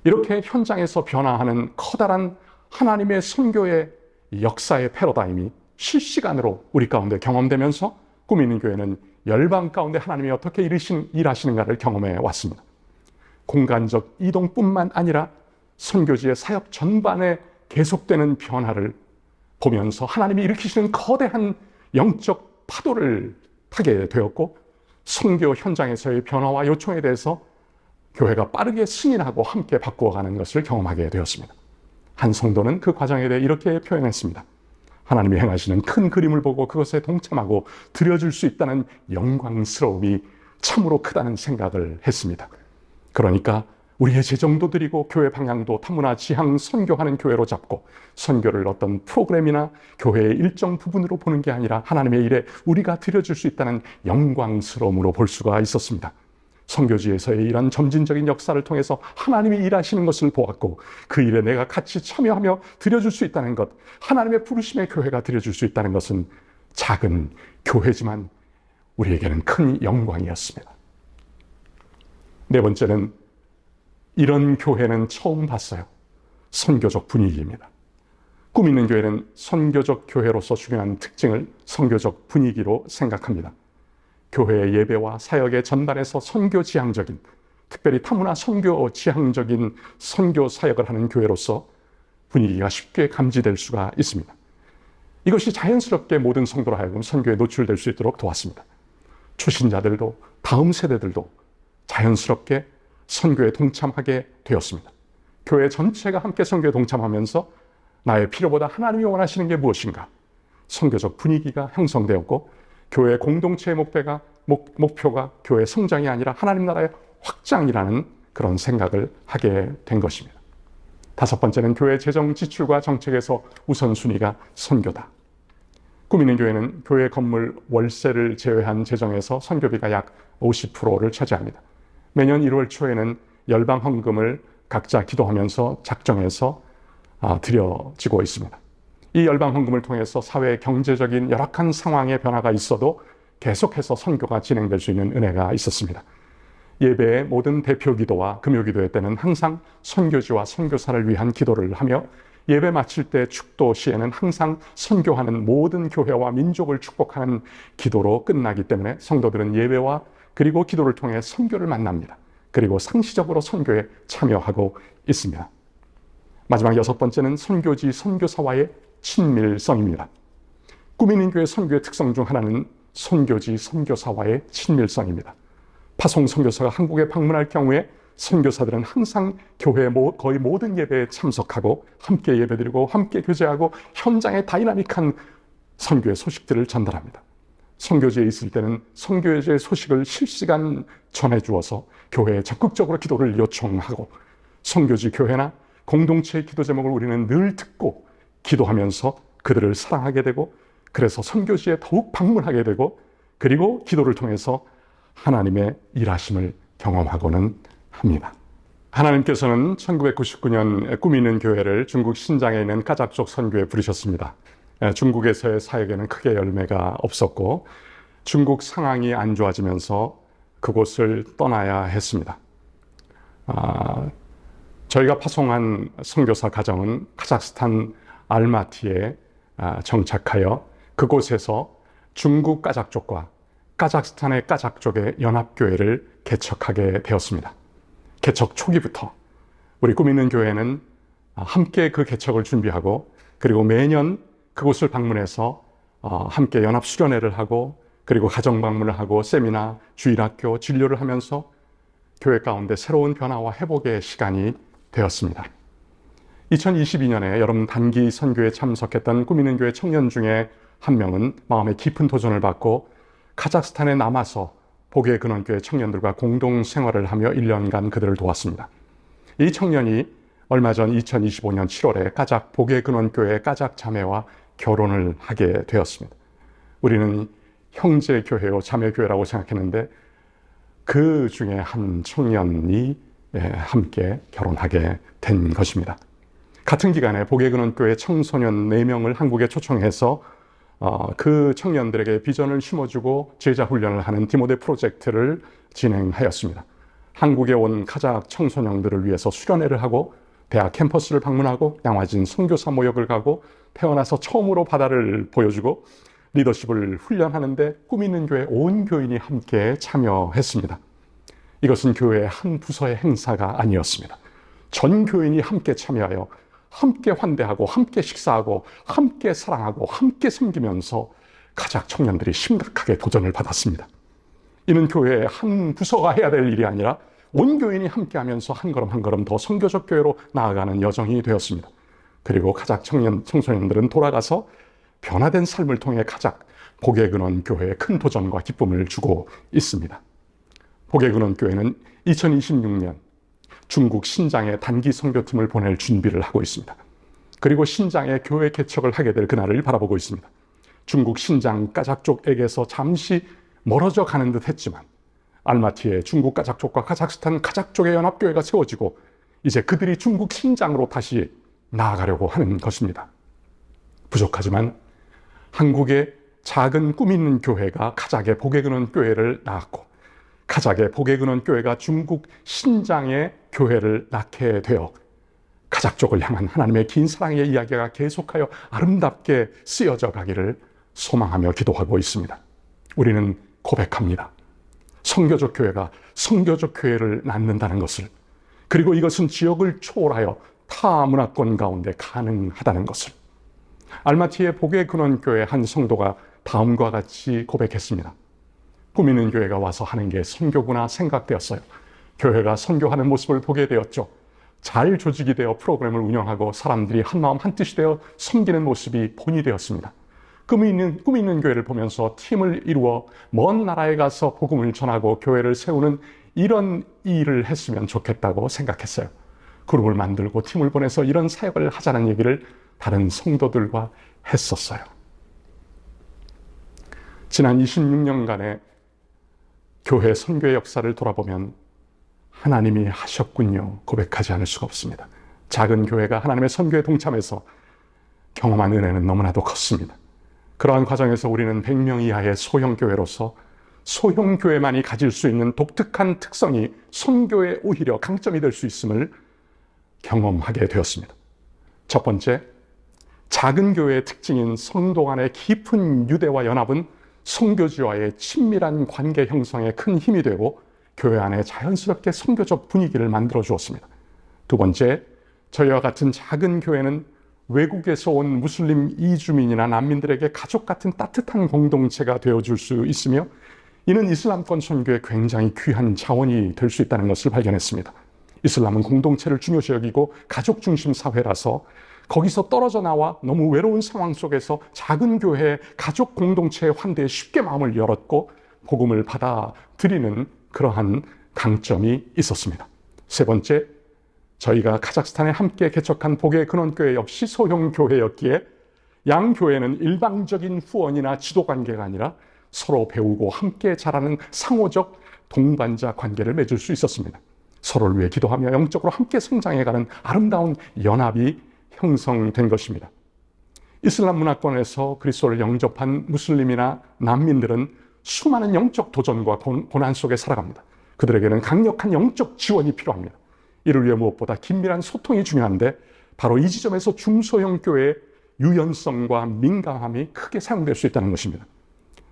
이렇게 현장에서 변화하는 커다란 하나님의 선교의 역사의 패러다임이 실시간으로 우리 가운데 경험되면서 꾸미는 교회는 열방 가운데 하나님이 어떻게 일하시는가를 경험해 왔습니다. 공간적 이동뿐만 아니라 선교지의 사역 전반에 계속되는 변화를 보면서 하나님이 일으키시는 거대한 영적 파도를 타게 되었고 선교 현장에서의 변화와 요청에 대해서 교회가 빠르게 승인하고 함께 바꾸어가는 것을 경험하게 되었습니다. 한 성도는 그 과정에 대해 이렇게 표현했습니다. 하나님이 행하시는 큰 그림을 보고 그것에 동참하고 드려줄 수 있다는 영광스러움이 참으로 크다는 생각을 했습니다. 그러니까 우리의 재정도 드리고 교회 방향도 타문화 지향 선교하는 교회로 잡고 선교를 어떤 프로그램이나 교회의 일정 부분으로 보는 게 아니라 하나님의 일에 우리가 드려줄 수 있다는 영광스러움으로 볼 수가 있었습니다. 선교지에서의 이런 점진적인 역사를 통해서 하나님이 일하시는 것을 보았고 그 일에 내가 같이 참여하며 드려줄 수 있다는 것, 하나님의 부르심의 교회가 드려줄 수 있다는 것은 작은 교회지만 우리에게는 큰 영광이었습니다. 네 번째는 이런 교회는 처음 봤어요. 선교적 분위기입니다. 꿈 있는 교회는 선교적 교회로서 중요한 특징을 선교적 분위기로 생각합니다. 교회의 예배와 사역의 전반에서 선교 지향적인, 특별히 타문화 선교 지향적인 선교 사역을 하는 교회로서 분위기가 쉽게 감지될 수가 있습니다. 이것이 자연스럽게 모든 성도로 하여금 선교에 노출될 수 있도록 도왔습니다. 초신자들도 다음 세대들도 자연스럽게 선교에 동참하게 되었습니다. 교회 전체가 함께 선교에 동참하면서 나의 필요보다 하나님이 원하시는 게 무엇인가? 선교적 분위기가 형성되었고 교회 공동체의 목표가 교회 성장이 아니라 하나님 나라의 확장이라는 그런 생각을 하게 된 것입니다. 다섯 번째는 교회 재정 지출과 정책에서 우선순위가 선교다. 꿈 있는 교회는 교회 건물 월세를 제외한 재정에서 선교비가 약 50%를 차지합니다. 매년 1월 초에는 열방 헌금을 각자 기도하면서 작정해서 드려지고 있습니다. 이 열방 헌금을 통해서 사회 경제적인 열악한 상황의 변화가 있어도 계속해서 선교가 진행될 수 있는 은혜가 있었습니다. 예배의 모든 대표 기도와 금요 기도회 때는 항상 선교지와 선교사를 위한 기도를 하며 예배 마칠 때 축도 시에는 항상 선교하는 모든 교회와 민족을 축복하는 기도로 끝나기 때문에 성도들은 예배와 그리고 기도를 통해 선교를 만납니다. 그리고 상시적으로 선교에 참여하고 있습니다. 마지막 여섯 번째는 선교지 선교사와의 친밀성입니다. 꿈 있는 교회 선교의 특성 중 하나는 선교지 선교사와의 친밀성입니다. 파송 선교사가 한국에 방문할 경우에 선교사들은 항상 교회의 거의 모든 예배에 참석하고 함께 예배드리고 함께 교제하고 현장의 다이나믹한 선교의 소식들을 전달합니다. 선교지에 있을 때는 선교지의 소식을 실시간 전해주어서 교회에 적극적으로 기도를 요청하고 선교지 교회나 공동체의 기도 제목을 우리는 늘 듣고 기도하면서 그들을 사랑하게 되고 그래서 선교지에 더욱 방문하게 되고 그리고 기도를 통해서 하나님의 일하심을 경험하고는 합니다. 하나님께서는 1999년 꿈 있는 교회를 중국 신장에 있는 까작족 선교에 부르셨습니다. 중국에서의 사역에는 크게 열매가 없었고 중국 상황이 안 좋아지면서 그곳을 떠나야 했습니다. 저희가 파송한 선교사 가정은 카자흐스탄 알마티에 정착하여 그곳에서 중국 까작족과 카자흐스탄의 까작족의 연합교회를 개척하게 되었습니다. 개척 초기부터 우리 꿈 있는 교회는 함께 그 개척을 준비하고 그리고 매년 그곳을 방문해서 함께 연합 수련회를 하고 그리고 가정 방문을 하고 세미나, 주일학교, 진료를 하면서 교회 가운데 새로운 변화와 회복의 시간이 되었습니다. 2022년에 여름 단기 선교에 참석했던 꿈 있는 교회 청년 중에 한 명은 마음의 깊은 도전을 받고 카자흐스탄에 남아서 복의 근원교회 청년들과 공동 생활을 하며 1년간 그들을 도왔습니다. 이 청년이 얼마 전 2025년 7월에 까작 복의 근원교회 까작 자매와 결혼을 하게 되었습니다. 우리는 형제교회요 자매교회라고 생각했는데 그 중에 한 청년이 함께 결혼하게 된 것입니다. 같은 기간에 복의 근원교회 청소년 4명을 한국에 초청해서 그 청년들에게 비전을 심어주고 제자 훈련을 하는 디모데 프로젝트를 진행하였습니다. 한국에 온 카자흐 청소년들을 위해서 수련회를 하고 대학 캠퍼스를 방문하고 양화진 선교사 모욕을 가고 태어나서 처음으로 바다를 보여주고 리더십을 훈련하는데 꿈 있는 교회 온 교인이 함께 참여했습니다. 이것은 교회의 한 부서의 행사가 아니었습니다. 전 교인이 함께 참여하여 함께 환대하고 함께 식사하고 함께 사랑하고 함께 섬기면서 카자흐 청년들이 심각하게 도전을 받았습니다. 이는 교회의 한 부서가 해야 될 일이 아니라 온 교인이 함께하면서 한 걸음 한 걸음 더 선교적 교회로 나아가는 여정이 되었습니다. 그리고 카자흐 청소년들은 돌아가서 변화된 삶을 통해 카자흐 복의 근원 교회에 큰 도전과 기쁨을 주고 있습니다. 복의 근원 교회는 2026년 중국 신장에 단기 선교팀을 보낼 준비를 하고 있습니다. 그리고 신장에 교회 개척을 하게 될 그날을 바라보고 있습니다. 중국 신장 까작족에게서 잠시 멀어져 가는 듯 했지만 알마티에 중국 까작족과 카자흐스탄 카작족의 연합교회가 세워지고 이제 그들이 중국 신장으로 다시 나아가려고 하는 것입니다. 부족하지만 한국의 작은 꿈 있는 교회가 카작의 복의 근원 교회를 낳았고 카작의 복의 근원 교회가 중국 신장의 교회를 낳게 되어 카작족을 향한 하나님의 긴 사랑의 이야기가 계속하여 아름답게 쓰여져 가기를 소망하며 기도하고 있습니다. 우리는 고백합니다. 선교적 교회가 선교적 교회를 낳는다는 것을, 그리고 이것은 지역을 초월하여 타 문화권 가운데 가능하다는 것을. 알마티의 복의 근원 교회 한 성도가 다음과 같이 고백했습니다. 꿈 있는 교회가 와서 하는 게 선교구나 생각되었어요. 교회가 선교하는 모습을 보게 되었죠. 잘 조직이 되어 프로그램을 운영하고 사람들이 한마음 한뜻이 되어 섬기는 모습이 본이 되었습니다. 꿈 있는 교회를 보면서 팀을 이루어 먼 나라에 가서 복음을 전하고 교회를 세우는 이런 일을 했으면 좋겠다고 생각했어요. 그룹을 만들고 팀을 보내서 이런 사역을 하자는 얘기를 다른 성도들과 했었어요. 지난 26년간의 교회 선교의 역사를 돌아보면 하나님이 하셨군요 고백하지 않을 수가 없습니다. 작은 교회가 하나님의 선교에 동참해서 경험한 은혜는 너무나도 컸습니다. 그러한 과정에서 우리는 100명 이하의 소형교회로서 소형교회만이 가질 수 있는 독특한 특성이 선교에 오히려 강점이 될 수 있음을 경험하게 되었습니다. 첫 번째, 작은 교회의 특징인 성도 간의 깊은 유대와 연합은 선교지와의 친밀한 관계 형성에 큰 힘이 되고 교회 안에 자연스럽게 선교적 분위기를 만들어 주었습니다. 두 번째, 저희와 같은 작은 교회는 외국에서 온 무슬림 이주민이나 난민들에게 가족 같은 따뜻한 공동체가 되어줄 수 있으며 이는 이슬람권 선교에 굉장히 귀한 자원이 될 수 있다는 것을 발견했습니다. 이슬람은 공동체를 중요시 여기고 가족 중심 사회라서 거기서 떨어져 나와 너무 외로운 상황 속에서 작은 교회의 가족 공동체의 환대에 쉽게 마음을 열었고 복음을 받아들이는 그러한 강점이 있었습니다. 세 번째, 저희가 카자흐스탄에 함께 개척한 복의 근원교회 역시 소형교회였기에 양 교회는 일방적인 후원이나 지도관계가 아니라 서로 배우고 함께 자라는 상호적 동반자 관계를 맺을 수 있었습니다. 서로를 위해 기도하며 영적으로 함께 성장해가는 아름다운 연합이 형성된 것입니다. 이슬람 문화권에서 그리스도를 영접한 무슬림이나 난민들은 수많은 영적 도전과 고난 속에 살아갑니다. 그들에게는 강력한 영적 지원이 필요합니다. 이를 위해 무엇보다 긴밀한 소통이 중요한데 바로 이 지점에서 중소형 교회의 유연성과 민감함이 크게 사용될 수 있다는 것입니다.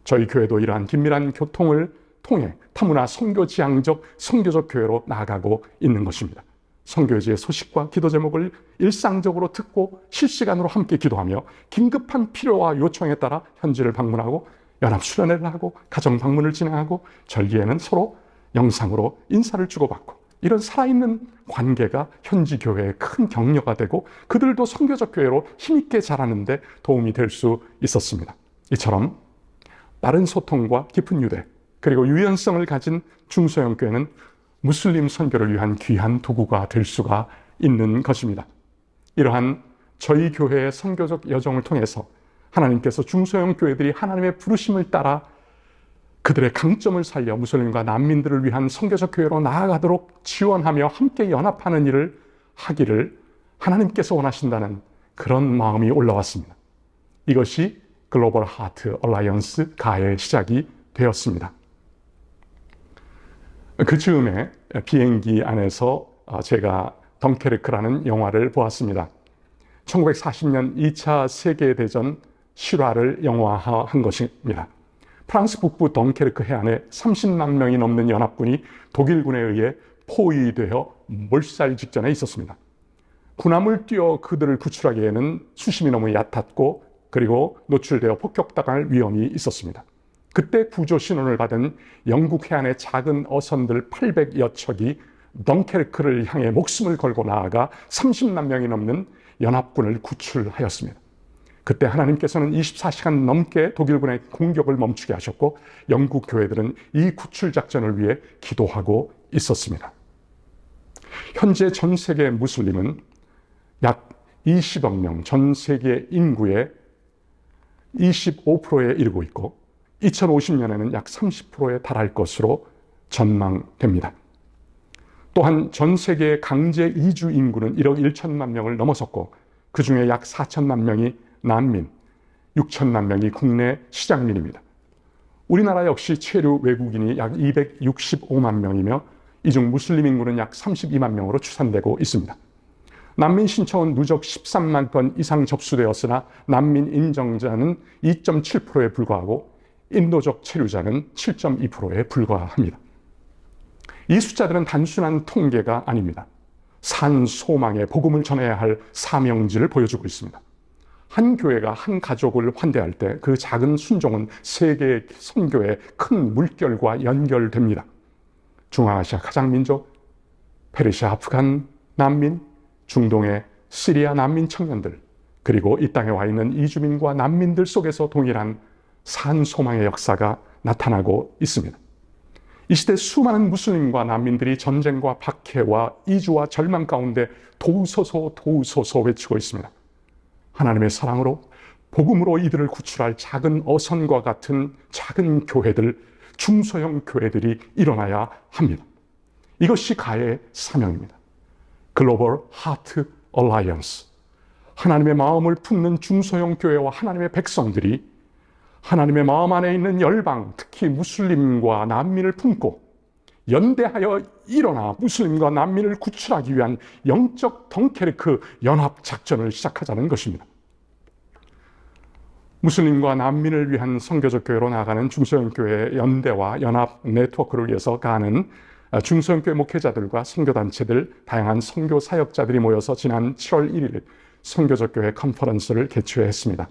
저희 교회도 이러한 긴밀한 교통을 통해 타문화 선교지향적 선교적 교회로 나아가고 있는 것입니다. 선교지의 소식과 기도 제목을 일상적으로 듣고 실시간으로 함께 기도하며 긴급한 필요와 요청에 따라 현지를 방문하고 연합 수련회를 하고 가정 방문을 진행하고 절기에는 서로 영상으로 인사를 주고받고 이런 살아있는 관계가 현지 교회에 큰 격려가 되고 그들도 선교적 교회로 힘있게 자라는 데 도움이 될 수 있었습니다. 이처럼 빠른 소통과 깊은 유대 그리고 유연성을 가진 중소형 교회는 무슬림 선교를 위한 귀한 도구가 될 수가 있는 것입니다. 이러한 저희 교회의 선교적 여정을 통해서 하나님께서 중소형 교회들이 하나님의 부르심을 따라 그들의 강점을 살려 무슬림과 난민들을 위한 선교적 교회로 나아가도록 지원하며 함께 연합하는 일을 하기를 하나님께서 원하신다는 그런 마음이 올라왔습니다. 이것이 글로벌 하트 얼라이언스 가의 시작이 되었습니다. 그 즈음에 비행기 안에서 제가 덩케르크라는 영화를 보았습니다. 1940년 2차 세계대전 실화를 영화화한 것입니다. 프랑스 북부 덩케르크 해안에 30만 명이 넘는 연합군이 독일군에 의해 포위되어 몰살 직전에 있었습니다. 군함을 띄워 그들을 구출하기에는 수심이 너무 얕았고 그리고 노출되어 폭격당할 위험이 있었습니다. 그때 구조 신호를 받은 영국 해안의 작은 어선들 800여 척이 덩케르크를 향해 목숨을 걸고 나아가 30만 명이 넘는 연합군을 구출하였습니다. 그때 하나님께서는 24시간 넘게 독일군의 공격을 멈추게 하셨고 영국 교회들은 이 구출 작전을 위해 기도하고 있었습니다. 현재 전 세계 무슬림은 약 20억 명, 전 세계 인구의 25%에 이르고 있고 2050년에는 약 30%에 달할 것으로 전망됩니다. 또한 전 세계 강제 이주 인구는 1억 1천만 명을 넘어섰고 그 중에 약 4천만 명이 난민, 6천만 명이 국내 시장민입니다. 우리나라 역시 체류 외국인이 약 265만 명이며 이 중 무슬림 인구는 약 32만 명으로 추산되고 있습니다. 난민 신청은 누적 13만 건 이상 접수되었으나 난민 인정자는 2.7%에 불과하고 인도적 체류자는 7.2%에 불과합니다. 이 숫자들은 단순한 통계가 아닙니다. 산 소망의 복음을 전해야 할 사명지를 보여주고 있습니다. 한 교회가 한 가족을 환대할 때 그 작은 순종은 세계 선교의 큰 물결과 연결됩니다. 중앙아시아 가장 민족, 페르시아 아프간 난민, 중동의 시리아 난민 청년들, 그리고 이 땅에 와 있는 이주민과 난민들 속에서 동일한 산 소망의 역사가 나타나고 있습니다. 이 시대 수많은 무슬림과 난민들이 전쟁과 박해와 이주와 절망 가운데 도우소서 도우소서 외치고 있습니다. 하나님의 사랑으로 복음으로 이들을 구출할 작은 어선과 같은 작은 교회들, 중소형 교회들이 일어나야 합니다. 이것이 가의 사명입니다. 글로벌 하트 얼라이언스, 하나님의 마음을 품는 중소형 교회와 하나님의 백성들이 하나님의 마음 안에 있는 열방, 특히 무슬림과 난민을 품고 연대하여 일어나 무슬림과 난민을 구출하기 위한 영적 덩케르크 연합 작전을 시작하자는 것입니다. 무슬림과 난민을 위한 선교적 교회로 나아가는 중소형 교회의 연대와 연합 네트워크를 위해서 가는 중소형 교회 목회자들과 선교단체들, 다양한 선교 사역자들이 모여서 지난 7월 1일 선교적 교회 컨퍼런스를 개최했습니다.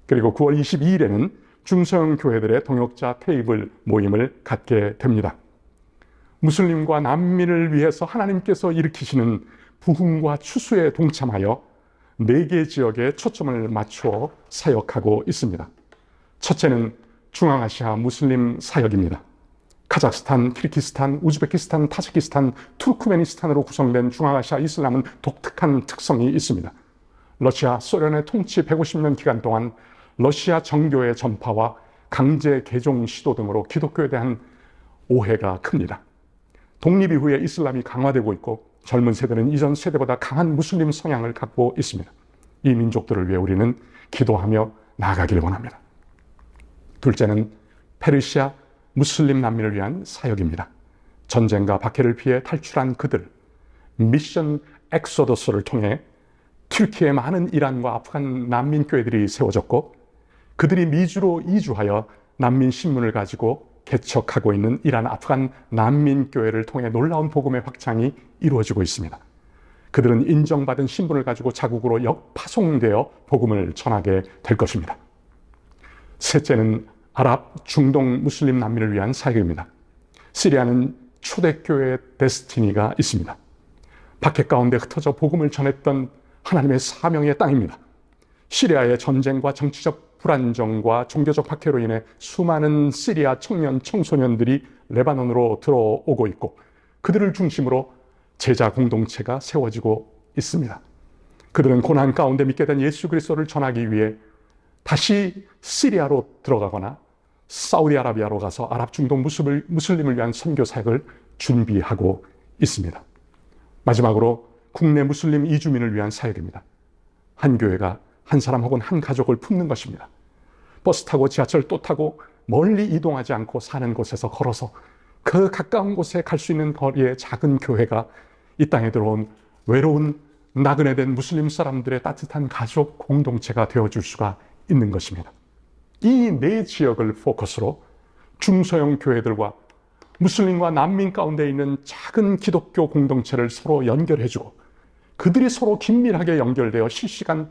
그리고 9월 22일에는 중소형 교회들의 동역자 테이블 모임을 갖게 됩니다. 무슬림과 난민을 위해서 하나님께서 일으키시는 부흥과 추수에 동참하여 4개 지역에 초점을 맞추어 사역하고 있습니다. 첫째는 중앙아시아 무슬림 사역입니다. 카자흐스탄, 키르기스탄, 우즈베키스탄, 타지키스탄, 투르크메니스탄으로 구성된 중앙아시아 이슬람은 독특한 특성이 있습니다. 러시아, 소련의 통치 150년 기간 동안 러시아 정교의 전파와 강제 개종 시도 등으로 기독교에 대한 오해가 큽니다. 독립 이후에 이슬람이 강화되고 있고 젊은 세대는 이전 세대보다 강한 무슬림 성향을 갖고 있습니다. 이 민족들을 위해 우리는 기도하며 나아가길 원합니다. 둘째는 페르시아 무슬림 난민을 위한 사역입니다. 전쟁과 박해를 피해 탈출한 그들, 미션 엑소더스를 통해 튀르키예의 많은 이란과 아프간 난민 교회들이 세워졌고 그들이 미주로 이주하여 난민 신문을 가지고 개척하고 있는 이란, 아프간 난민 교회를 통해 놀라운 복음의 확장이 이루어지고 있습니다. 그들은 인정받은 신분을 가지고 자국으로 역파송되어 복음을 전하게 될 것입니다. 셋째는 아랍, 중동 무슬림 난민을 위한 사역입니다. 시리아는 초대교회의 데스티니가 있습니다. 박해 가운데 흩어져 복음을 전했던 하나님의 사명의 땅입니다. 시리아의 전쟁과 정치적 불안정과 종교적 박해로 인해 수많은 시리아 청년, 청소년들이 레바논으로 들어오고 있고 그들을 중심으로 제자 공동체가 세워지고 있습니다. 그들은 고난 가운데 믿게 된 예수 그리스도를 전하기 위해 다시 시리아로 들어가거나 사우디아라비아로 가서 아랍 중동 무슬림을 위한 선교 사역을 준비하고 있습니다. 마지막으로 국내 무슬림 이주민을 위한 사역입니다. 한 교회가 한 사람 혹은 한 가족을 품는 것입니다. 버스 타고 지하철 또 타고 멀리 이동하지 않고 사는 곳에서 걸어서 그 가까운 곳에 갈 수 있는 거리의 작은 교회가 이 땅에 들어온 외로운 나그네된 무슬림 사람들의 따뜻한 가족 공동체가 되어줄 수가 있는 것입니다. 이 4지역을 포커스로 중소형 교회들과 무슬림과 난민 가운데 있는 작은 기독교 공동체를 서로 연결해주고 그들이 서로 긴밀하게 연결되어 실시간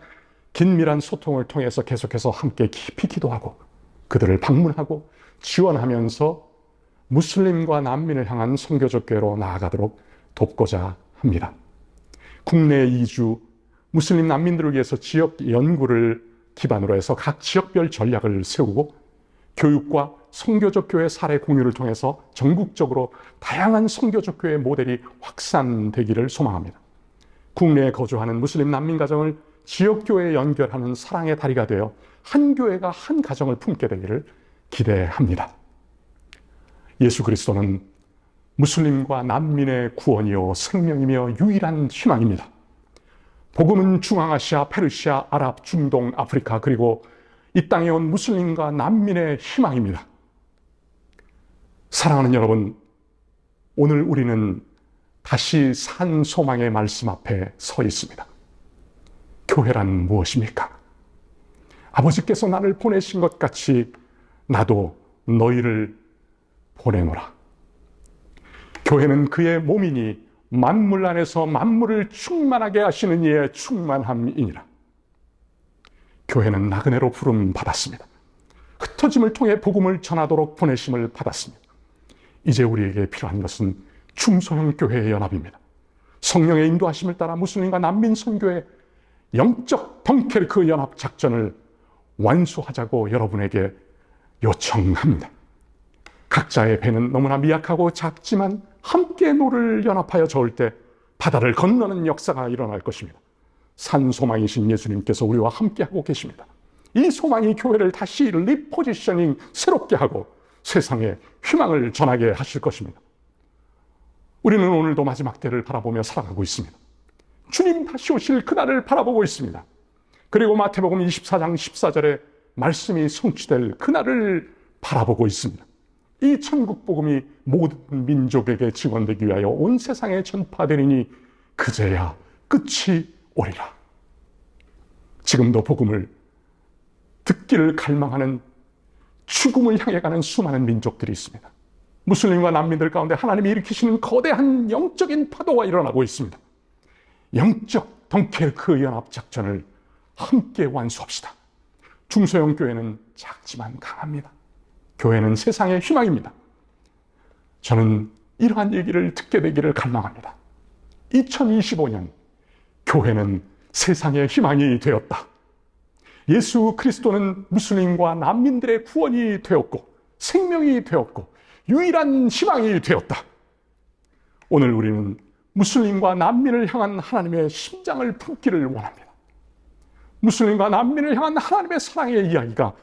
긴밀한 소통을 통해서 계속해서 함께 깊이 기도하고 그들을 방문하고 지원하면서 무슬림과 난민을 향한 선교적 교회로 나아가도록 돕고자 합니다. 국내 이주, 무슬림 난민들을 위해서 지역 연구를 기반으로 해서 각 지역별 전략을 세우고 교육과 선교적 교회 사례 공유를 통해서 전국적으로 다양한 선교적 교회 모델이 확산되기를 소망합니다. 국내에 거주하는 무슬림 난민 가정을 지역 교회에 연결하는 사랑의 다리가 되어 한 교회가 한 가정을 품게 되기를 기대합니다. 예수 그리스도는 무슬림과 난민의 구원이요 생명이며 유일한 희망입니다. 복음은 중앙아시아, 페르시아, 아랍, 중동, 아프리카 그리고 이 땅에 온 무슬림과 난민의 희망입니다. 사랑하는 여러분, 오늘 우리는 다시 산 소망의 말씀 앞에 서 있습니다. 교회란 무엇입니까? 아버지께서 나를 보내신 것 같이 나도 너희를 보내노라. 교회는 그의 몸이니 만물 안에서 만물을 충만하게 하시는 이의 충만함이니라. 교회는 나그네로 부름 받았습니다. 흩어짐을 통해 복음을 전하도록 보내심을 받았습니다. 이제 우리에게 필요한 것은 중소형 교회의 연합입니다. 성령의 인도하심을 따라 무슬림과 난민 선교의 영적 덩케르크 연합 작전을 완수하자고 여러분에게 요청합니다. 각자의 배는 너무나 미약하고 작지만 함께 노를 연합하여 저을 때 바다를 건너는 역사가 일어날 것입니다. 산 소망이신 예수님께서 우리와 함께하고 계십니다. 이 소망이 교회를 다시 리포지셔닝 새롭게 하고 세상에 희망을 전하게 하실 것입니다. 우리는 오늘도 마지막 때를 바라보며 살아가고 있습니다. 주님 다시 오실 그날을 바라보고 있습니다. 그리고 마태복음 24장 14절에 말씀이 성취될 그날을 바라보고 있습니다. 이 천국 복음이 모든 민족에게 증언되기 위하여 온 세상에 전파되리니 그제야 끝이 오리라. 지금도 복음을 듣기를 갈망하는 죽음을 향해 가는 수많은 민족들이 있습니다. 무슬림과 난민들 가운데 하나님이 일으키시는 거대한 영적인 파도가 일어나고 있습니다. 영적 덩케르크 연합 작전을 함께 완수합시다. 중소형 교회는 작지만 강합니다. 교회는 세상의 희망입니다. 저는 이러한 얘기를 듣게 되기를 갈망합니다. 2025년 교회는 세상의 희망이 되었다. 예수 그리스도는 무슬림과 난민들의 구원이 되었고 생명이 되었고 유일한 희망이 되었다. 오늘 우리는 무슬림과 난민을 향한 하나님의 심장을 품기를 원합니다. 무슬림과 난민을 향한 하나님의 사랑의 이야기가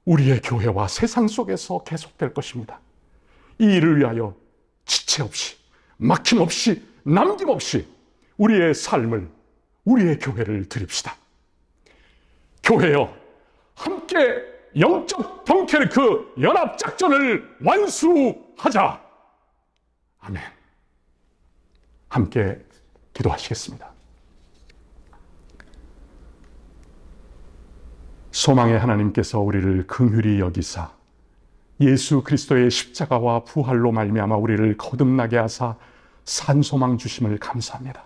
우리의 교회와 세상 속에서 계속될 것입니다. 이 일을 위하여 지체 없이 막힘없이 남김없이 우리의 삶을 우리의 교회를 드립시다. 교회여 함께 영적 덩케르크 연합작전을 완수하자. 아멘. 함께 기도하시겠습니다. 소망의 하나님께서 우리를 긍휼히 여기사 예수 그리스도의 십자가와 부활로 말미암아 우리를 거듭나게 하사 산소망 주심을 감사합니다.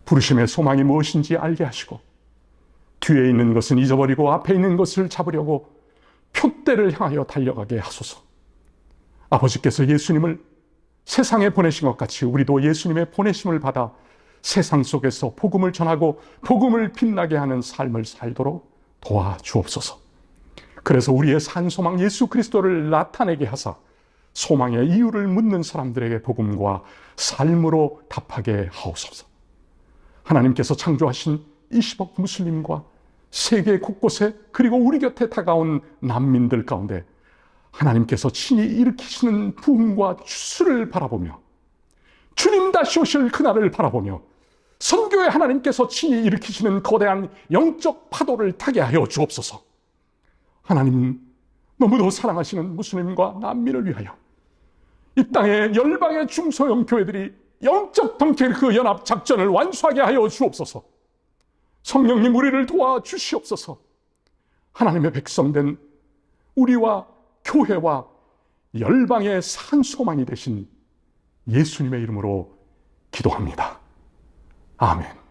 부르심의 소망이 무엇인지 알게 하시고 뒤에 있는 것은 잊어버리고 앞에 있는 것을 잡으려고 표대를 향하여 달려가게 하소서. 아버지께서 예수님을 세상에 보내신 것 같이 우리도 예수님의 보내심을 받아 세상 속에서 복음을 전하고 복음을 빛나게 하는 삶을 살도록 도와주옵소서. 그래서 우리의 산소망 예수 그리스도를 나타내게 하사 소망의 이유를 묻는 사람들에게 복음과 삶으로 답하게 하옵소서. 하나님께서 창조하신 20억 무슬림과 세계 곳곳에 그리고 우리 곁에 다가온 난민들 가운데 하나님께서 친히 일으키시는 부흥과 주수를 바라보며 주님 다시 오실 그날을 바라보며 선교의 하나님께서 친히 일으키시는 거대한 영적 파도를 타게 하여 주옵소서. 하나님 너무도 사랑하시는 무슬림과 난민을 위하여 이 땅의 열방의 중소형 교회들이 영적 덩케르크 연합 작전을 완수하게 하여 주옵소서. 성령님 우리를 도와주시옵소서. 하나님의 백성된 우리와 교회와 열방의 산소망이 되신 예수님의 이름으로 기도합니다. 아멘.